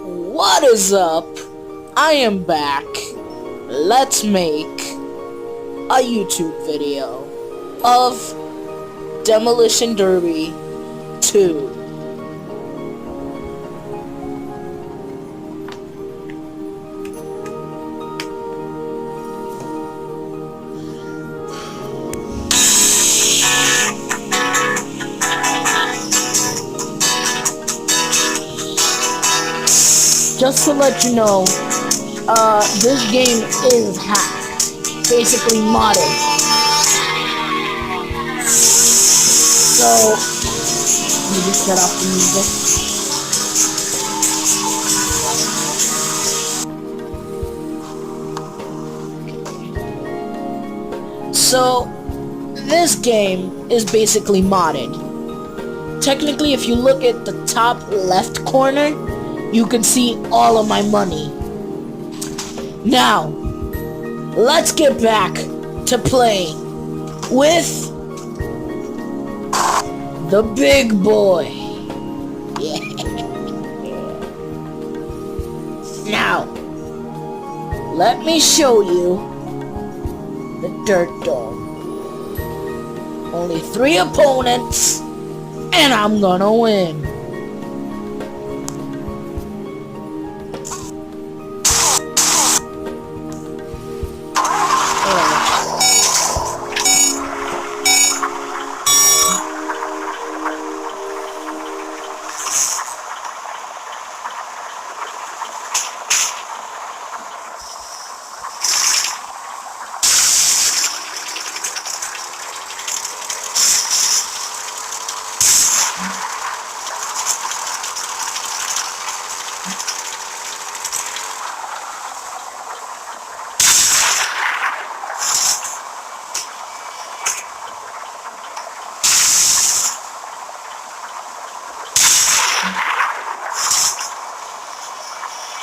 What is up? I am back. Let's make a YouTube video of Demolition Derby 2. Just to let you know, this game is hacked, basically modded. So, let me just shut off the music. So, this game is basically modded. Technically, if you look at the top left corner, you can see all of my money. Now, let's get back to playing with the big boy. Yeah. Now, let me show you the dirt dog. Only 3 opponents, and I'm gonna win.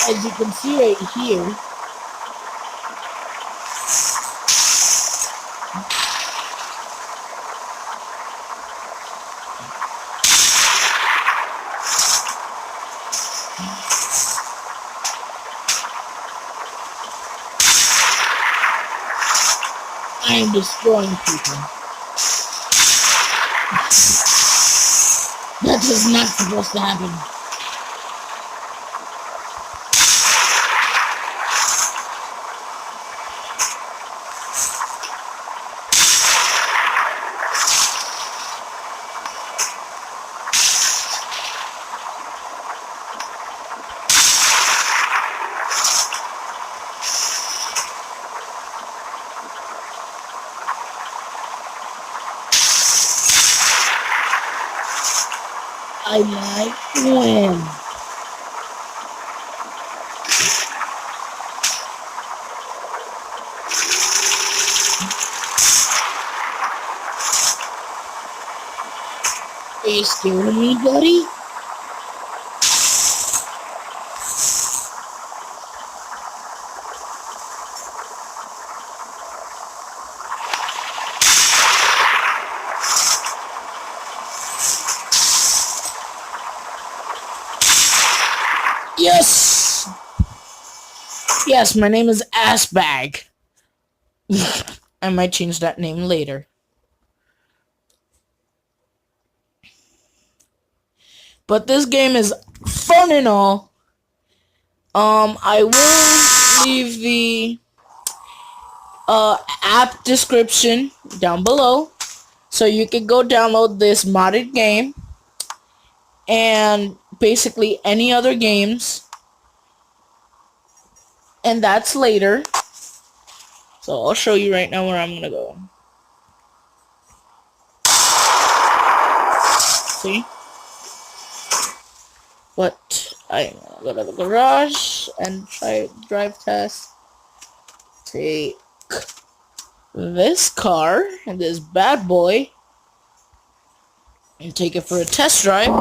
As you can see right here, I am destroying people. That is not supposed to happen. I might win. Are you scared of me, buddy? Yes! Yes, my name is Assbag. I might change that name later. But this game is fun and all. I will leave the app description down below, so you can go download this modded game and basically any other games, and that's later. So I'll show you right now where I'm gonna go. See? But I'm gonna go to the garage and try drive test. Take this car and this bad boy and take it for a test drive.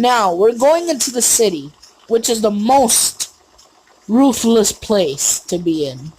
Now, we're going into the city, which is the most ruthless place to be in.